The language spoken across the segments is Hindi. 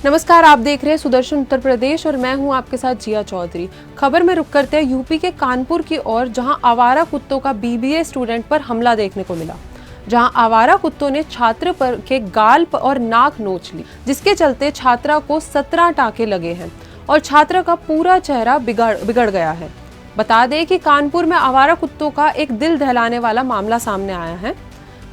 नमस्कार, आप देख रहे हैं सुदर्शन उत्तर प्रदेश और मैं हूं आपके साथ जिया चौधरी। खबर में रुक करते हैं यूपी के कानपुर की ओर, जहां आवारा कुत्तों का बीबीए स्टूडेंट पर हमला देखने को मिला। जहां आवारा कुत्तों ने छात्र पर के गाल और नाक नोच ली, जिसके चलते छात्रा को 17 टांके लगे हैं और छात्रा का पूरा चेहरा बिगड़ गया है। बता दें कि कानपुर में आवारा कुत्तों का एक दिल दहलाने वाला मामला सामने आया है।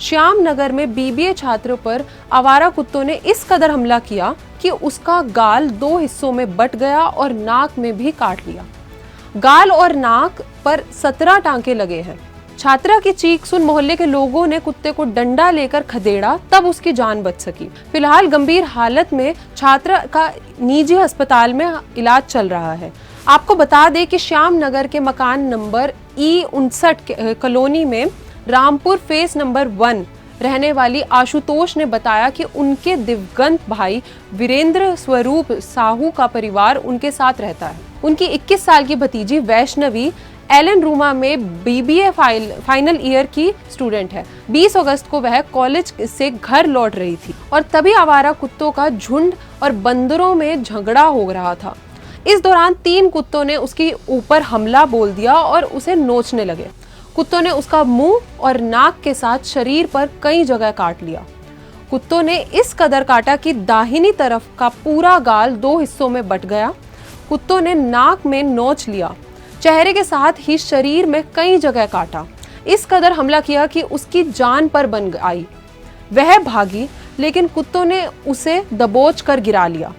श्याम नगर में बीबीए छात्र पर आवारा कुत्तों ने इस कदर हमला किया कि उसका गाल 2 हिस्सों में बट गया और नाक में भी काट लिया। गाल और नाक पर 17 टांके लगे हैं। छात्रा की चीख सुन मोहल्ले के लोगों ने कुत्ते को डंडा लेकर खदेड़ा, तब उसकी जान बच सकी। फिलहाल गंभीर हालत में छात्रा का निजी अस्पताल में इलाज चल रहा है। आपको बता दें कि श्याम नगर के मकान नंबर E59 कॉलोनी में रामपुर फेस नंबर 1 रहने वाली आशुतोष ने बताया कि उनके दिवंगत भाई वीरेंद्र स्वरूप साहू का परिवार उनके साथ रहता है। उनकी 21 साल की भतीजी वैष्णवी एलन रूमा में बीबीए फाइनल ईयर की स्टूडेंट है। 20 अगस्त को वह कॉलेज से घर लौट रही थी और तभी आवारा कुत्तों का झुंड और बंदरों में झगड़ा हो रहा था। इस दौरान 3 कुत्तों ने उसके ऊपर हमला बोल दिया और उसे नोचने लगे। कुत्तों ने उसका मुंह और नाक के साथ शरीर पर कई जगह काट लिया। कुत्तों ने इस कदर काटा कि दाहिनी तरफ का पूरा गाल 2 हिस्सों में बट गया। कुत्तों ने नाक में नोच लिया, चेहरे के साथ ही शरीर में कई जगह काटा। इस कदर हमला किया कि उसकी जान पर बन आई। वह भागी, लेकिन कुत्तों ने उसे दबोच कर गिरा लिया।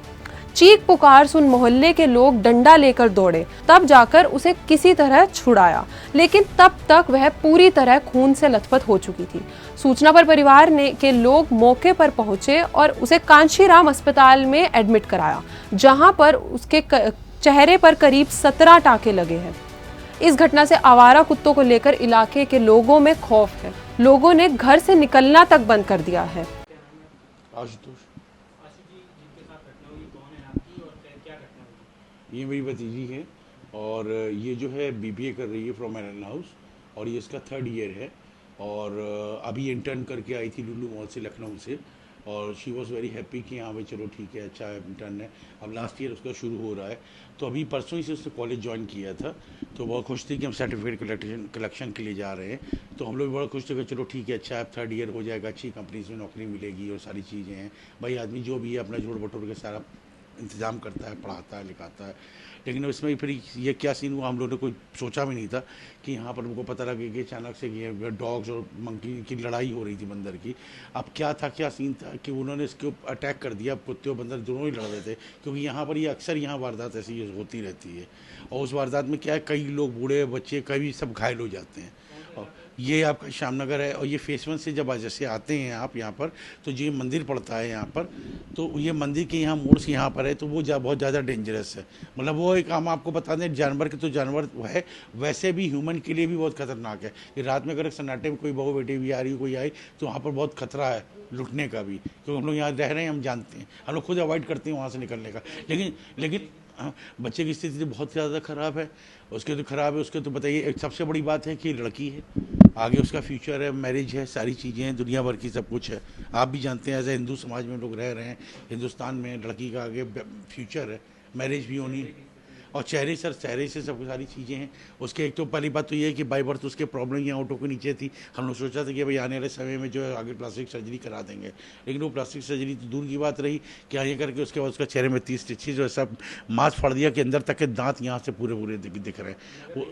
चीख पुकार सुन मोहल्ले के लोग डंडा लेकर दौड़े, तब जाकर उसे किसी तरह छुड़ाया, लेकिन तब तक वह पूरी तरह खून से लथपथ हो चुकी थी। सूचना पर परिवार के लोग मौके पर पहुंचे और उसे कांशीराम अस्पताल में एडमिट कराया, जहां पर उसके चेहरे पर करीब 17 टांके लगे हैं। इस घटना से आवारा कुत्तों को लेकर इलाके के लोगों में खौफ है। लोगों ने घर से निकलना तक बंद कर दिया है। ये मेरी भतीजी है और ये जो है बीबीए कर रही है फ्रॉम एलन हाउस और ये इसका 3rd ईयर है और अभी इंटर्न करके आई थी लुलु मॉल से, लखनऊ से, और शी वॉज़ वेरी हैप्पी कि हाँ भाई चलो ठीक है, अच्छा इंटर्न है। अब लास्ट ईयर उसका शुरू हो रहा है, तो अभी परसों ही से उसने कॉलेज ज्वाइन किया था, तो बहुत खुश थी कि हम सर्टिफिकेट कलेक्शन के लिए जा रहे हैं। तो हम लोग भी बड़ा खुश थे कि चलो ठीक है, अच्छा अब 3rd ईयर हो जाएगा, अच्छी कंपनीज में नौकरी मिलेगी और सारी चीज़ें हैं। भाई आदमी जो भी है अपना जोड़ बटोर के सारा इंतज़ाम करता है, पढ़ाता है, लिखाता है। लेकिन उसमें फिर ये क्या सीन हुआ, हम लोगों ने कोई सोचा भी नहीं था कि यहाँ पर हमको पता लगे कि अचानक से ये डॉग्स और मंकी की लड़ाई हो रही थी, बंदर की। अब क्या सीन था कि उन्होंने इसके ऊपर अटैक कर दिया। कुत्ते और बंदर दोनों ही लड़ रहे थे, क्योंकि यहाँ पर ये अक्सर यहाँ वारदात ऐसी होती रहती है। और उस वारदात में क्या है, कई लोग, बूढ़े बच्चे, कई सब घायल हो जाते हैं। और ये आपका श्यामनगर है और ये फेस 1 से जब जैसे आते हैं आप यहाँ पर, तो जो मंदिर पड़ता है यहाँ पर, तो ये मंदिर के यहाँ मोड़ से यहाँ पर है, तो वो बहुत ज़्यादा डेंजरस है। मतलब वो एक, हम आपको बता दें, जानवर के तो जानवर है, वैसे भी ह्यूमन के लिए भी बहुत खतरनाक है कि रात में अगर सन्नाटे में कोई बहू बेटी भी आ रही, कोई आई, तो वहाँ पर बहुत खतरा है लुटने का भी, क्योंकि हम लोग यहाँ रह रहे हैं, हम जानते हैं, हम लोग खुद अवॉइड करते हैं वहाँ से निकलने का। लेकिन बच्चे की स्थिति तो बहुत ज़्यादा ख़राब है। उसके तो ख़राब है, उसके तो बताइए। एक सबसे बड़ी बात है कि लड़की है, आगे उसका फ्यूचर है, मैरिज है, सारी चीज़ें हैं, दुनिया भर की सब कुछ है। आप भी जानते हैं, एज ए हिंदू समाज में लोग रह रहे हैं, हिंदुस्तान में लड़की का आगे फ्यूचर है, मैरिज भी होनी है। और चेहरे से सब सारी चीज़ें हैं उसके। एक तो पहली बात तो ये है कि बाई बर्थ उसके प्रॉब्लम यहाँ ऑटो के नीचे थी। हम लोग सोचा था कि भाई आने वाले समय में जो है आगे प्लास्टिक सर्जरी करा देंगे, लेकिन वो प्लास्टिक सर्जरी तो दूर की बात रही कि आगे करके उसके बाद उसका चेहरे में 30 स्टिचेज जो सब मांस फाड़ दिया कि अंदर तक के दांत यहाँ से पूरे दिख रहे हैं। वो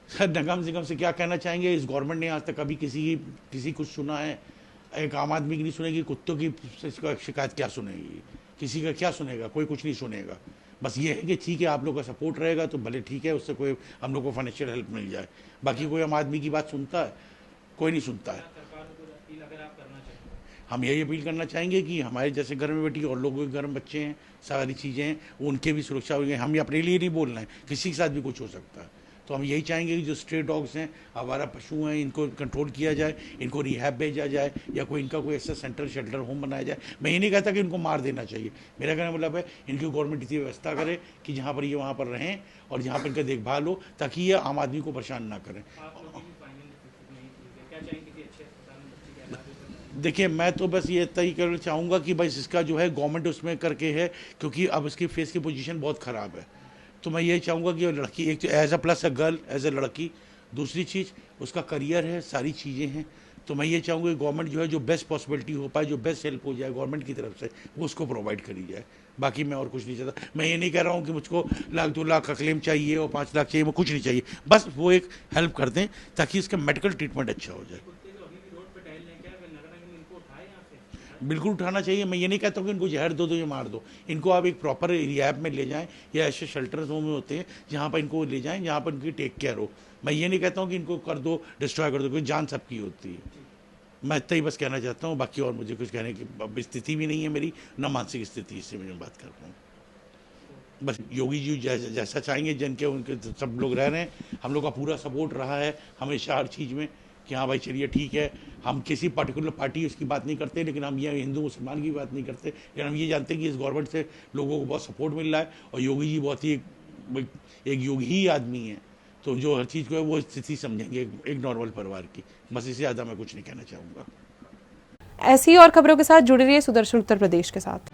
सर, नगम निगम से क्या कहना चाहेंगे, इस गवर्नमेंट ने आज तक कभी किसी कुछ सुना है? एक आम आदमी की नहीं सुनेगी, कुत्तों की शिकायत क्या सुनेगी? किसी का क्या सुनेगा? कोई कुछ नहीं सुनेगा। बस ये है कि ठीक है, आप लोग का सपोर्ट रहेगा तो भले ठीक है, उससे कोई हम लोग को फाइनेंशियल हेल्प मिल जाए। बाकी कोई आम आदमी की बात सुनता है? कोई नहीं सुनता है। हम यही अपील करना चाहेंगे कि हमारे जैसे घर में बेटी और लोगों के घर में बच्चे हैं, सारी चीज़ें हैं, उनके भी सुरक्षा होगी। हम अपने लिए नहीं बोल रहे हैं, किसी के साथ भी कुछ हो सकता है। तो हम यही चाहेंगे कि जो स्ट्रे डॉग्स हैं, आवारा पशु हैं, इनको कंट्रोल किया जाए, इनको रिहैब भेजा जाए या कोई इनका कोई ऐसा सेंटर शेल्टर होम बनाया जाए। मैं ये नहीं कहता कि इनको मार देना चाहिए, मेरा कहना मतलब है इनकी गवर्नमेंट इतनी व्यवस्था करे कि जहाँ पर ये वहाँ पर रहें और जहाँ पर इनका देखभाल हो, ताकि ये आम आदमी को परेशान ना करें। देखिए मैं तो बस ये तय करना चाहूँगा कि बस इसका जो है गवर्नमेंट उसमें करके है, क्योंकि अब इसकी फेस की पोजीशन बहुत ख़राब है। तो मैं ये चाहूँगा कि लड़की एक तो as a plus a girl, as a लड़की, दूसरी चीज़ उसका करियर है, सारी चीज़ें हैं। तो मैं ये चाहूँगा कि गवर्नमेंट जो है जो बेस्ट पॉसिबिलिटी हो पाए, जो बेस्ट हेल्प हो जाए गवर्नमेंट की तरफ से, वो उसको प्रोवाइड करी जाए। बाकी मैं और कुछ नहीं चाहता। मैं ये नहीं कह रहा हूँ कि मुझको 1,00,000-2,00,000 का क्लेम चाहिए और 5 लाख चाहिए, वो कुछ नहीं चाहिए। बस वो एक हेल्प कर दें ताकि इसका मेडिकल ट्रीटमेंट अच्छा हो जाए। बिल्कुल उठाना चाहिए। मैं ये नहीं कहता हूँ कि इनको जहर दो या मार दो। इनको आप एक प्रॉपर रिहैब में ले जाएं, या ऐसे शेल्टर्स होम में होते हैं जहाँ पर इनको ले जाएं, जहाँ पर इनकी टेक केयर हो। मैं ये नहीं कहता हूँ कि इनको कर दो, डिस्ट्रॉय कर दो, क्योंकि जान सबकी होती है। मैं इतना ही बस कहना चाहता हूँ, बाकी और मुझे कुछ कहने की अब स्थिति भी नहीं है मेरी, ना मानसिक स्थिति, इससे मैं बात कर रहा हूँ। बस योगी जी जैसा जैसा चाहेंगे, जिनके उनके सब लोग रह रहे हैं, हम लोग का पूरा सपोर्ट रहा है हमेशा हर चीज़ में कि हाँ भाई चलिए ठीक है। हम किसी पर्टिकुलर पार्टी उसकी बात नहीं करते, लेकिन हम ये हिंदू मुसलमान की बात नहीं करते, लेकिन हम ये जानते हैं कि इस गवर्नमेंट से लोगों को बहुत सपोर्ट मिल रहा है, और योगी जी बहुत ही एक योगी ही आदमी है। तो जो हर चीज़ को है वो स्थिति समझेंगे एक नॉर्मल परिवार की। बस इससे ज़्यादा मैं कुछ नहीं कहना चाहूँगा। ऐसी और खबरों के साथ जुड़े रहिए सुदर्शन उत्तर प्रदेश के साथ।